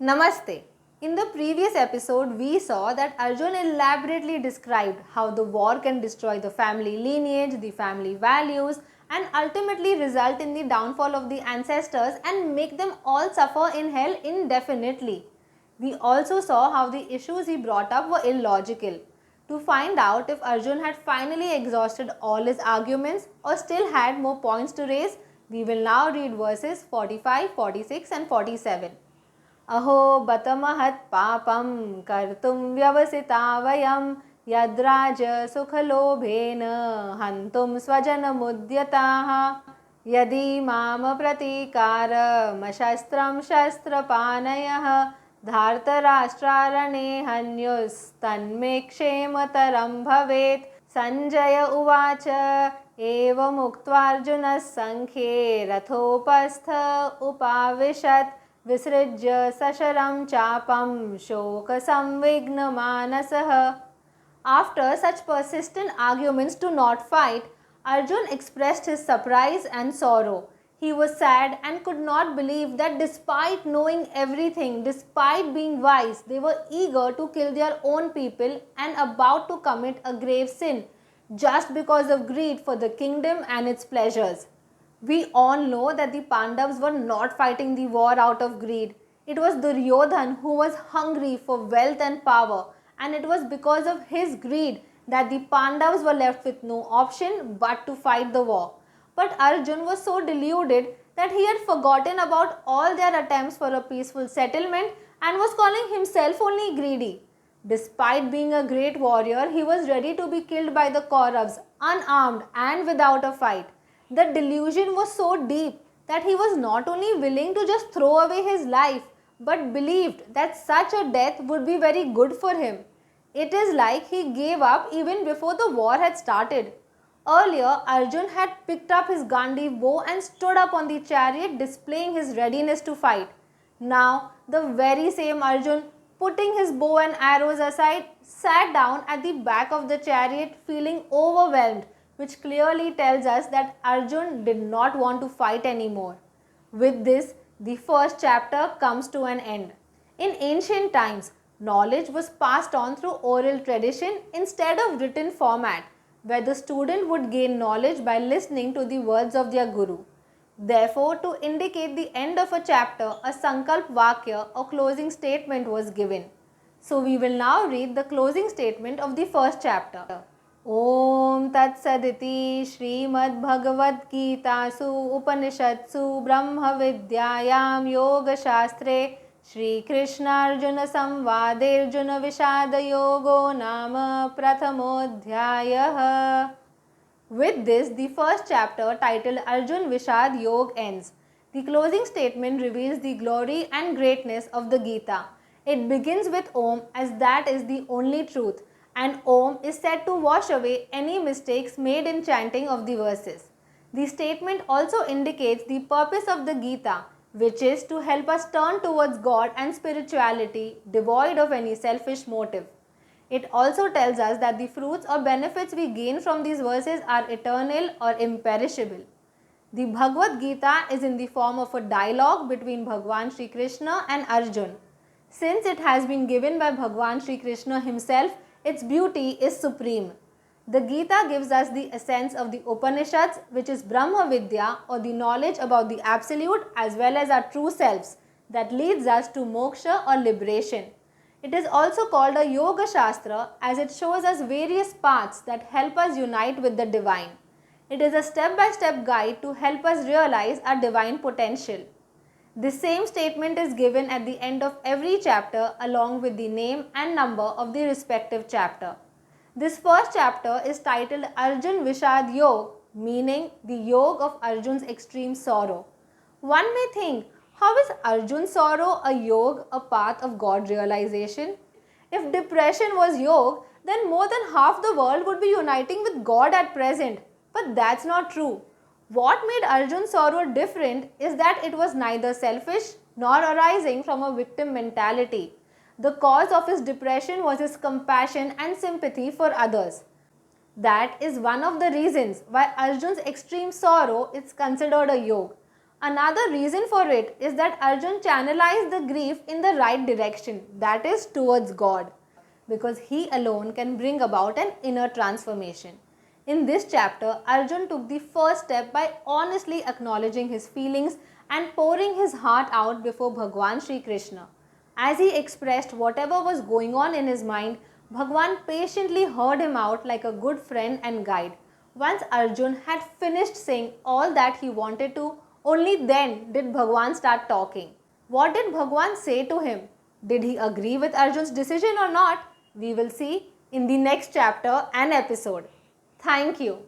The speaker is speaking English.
Namaste. In the previous episode, we saw that Arjun elaborately described how the war can destroy the family lineage, the family values, and ultimately result in the downfall of the ancestors and make them all suffer in hell indefinitely. We also saw how the issues he brought up were illogical. To find out if Arjun had finally exhausted all his arguments or still had more points to raise, we will now read verses 45, 46, and 47. अहो बत महत्पापं कर्तुं व्यवसिता वयं यद्राजसुखलोभेन हन्तुं स्वजनमुद्यताः यदि मां प्रतीकारमशस्त्रं शस्त्रपाणयः धार्तराष्ट्रारणे हन्युस्तन्मे क्षेमतरं भवेत् सञ्जय उवाच एवमुक्त्वार्जुनः सङ्ख्ये रथोपस्थ उपाविशत् विसृज्य सशरं चापं शोकसंविघ्नमानसः. After such persistent arguments to not fight, Arjun expressed his surprise and sorrow. He was sad and could not believe that despite knowing everything, despite being wise, they were eager to kill their own people and about to commit a grave sin just because of greed for the kingdom and its pleasures. We all know that the Pandavas were not fighting the war out of greed. It was Duryodhan who was hungry for wealth and power, and it was because of his greed that the Pandavas were left with no option but to fight the war. But Arjun was so deluded that he had forgotten about all their attempts for a peaceful settlement and was calling himself only greedy. Despite being a great warrior, he was ready to be killed by the Kauravas, unarmed and without a fight. The delusion was so deep that he was not only willing to just throw away his life, but believed that such a death would be very good for him. It is like he gave up even before the war had started. Earlier, Arjun had picked up his Gandhi bow and stood up on the chariot, displaying his readiness to fight. Now, the very same Arjun, putting his bow and arrows aside, sat down at the back of the chariot feeling overwhelmed, which clearly tells us that Arjun did not want to fight anymore. With this, the first chapter comes to an end. In ancient times, knowledge was passed on through oral tradition instead of written format, where the student would gain knowledge by listening to the words of their guru. Therefore, to indicate the end of a chapter, a Sankalp Vakya or closing statement was given. So we will now read the closing statement of the first chapter. ॐ तत्सदिति श्रीमद्भगवद्गीतासु उपनिषत्सु ब्रह्मविद्यायां योगशास्त्रे श्रीकृष्णार्जुनसंवादेऽर्जुनविषादयोगो नाम प्रथमोऽध्यायः. With this, the first chapter titled Arjun Vishad Yog ends. The closing statement reveals the glory and greatness of the Gita. It begins with Om as that is the only truth, and Om is said to wash away any mistakes made in chanting of the verses. The statement also indicates the purpose of the Gita, which is to help us turn towards God and spirituality, devoid of any selfish motive. It also tells us that the fruits or benefits we gain from these verses are eternal or imperishable. The Bhagavad Gita is in the form of a dialogue between Bhagwan Sri Krishna and Arjun. Since it has been given by Bhagwan Sri Krishna himself, its beauty is supreme. The Gita gives us the essence of the Upanishads, which is Brahma Vidya or the knowledge about the Absolute as well as our true selves that leads us to moksha or liberation. It is also called a Yoga Shastra as it shows us various paths that help us unite with the divine. It is a step-by-step guide to help us realize our divine potential. The same statement is given at the end of every chapter along with the name and number of the respective chapter. This first chapter is titled Arjun Vishad Yog, meaning the yoga of Arjun's extreme sorrow. One may think, how is Arjun's sorrow a yoga, a path of God realization? If depression was yoga, then more than half the world would be uniting with God at present. But that's not true. What made Arjun's sorrow different is that it was neither selfish nor arising from a victim mentality. The cause of his depression was his compassion and sympathy for others. That is one of the reasons why Arjun's extreme sorrow is considered a yoga. Another reason for it is that Arjun channelized the grief in the right direction, that is, towards God, because he alone can bring about an inner transformation. In this chapter, Arjun took the first step by honestly acknowledging his feelings and pouring his heart out before Bhagwan Sri Krishna. As he expressed whatever was going on in his mind, Bhagwan patiently heard him out like a good friend and guide. Once Arjun had finished saying all that he wanted to, only then did Bhagwan start talking. What did Bhagwan say to him? Did he agree with Arjun's decision or not? We will see in the next chapter and episode. Thank you.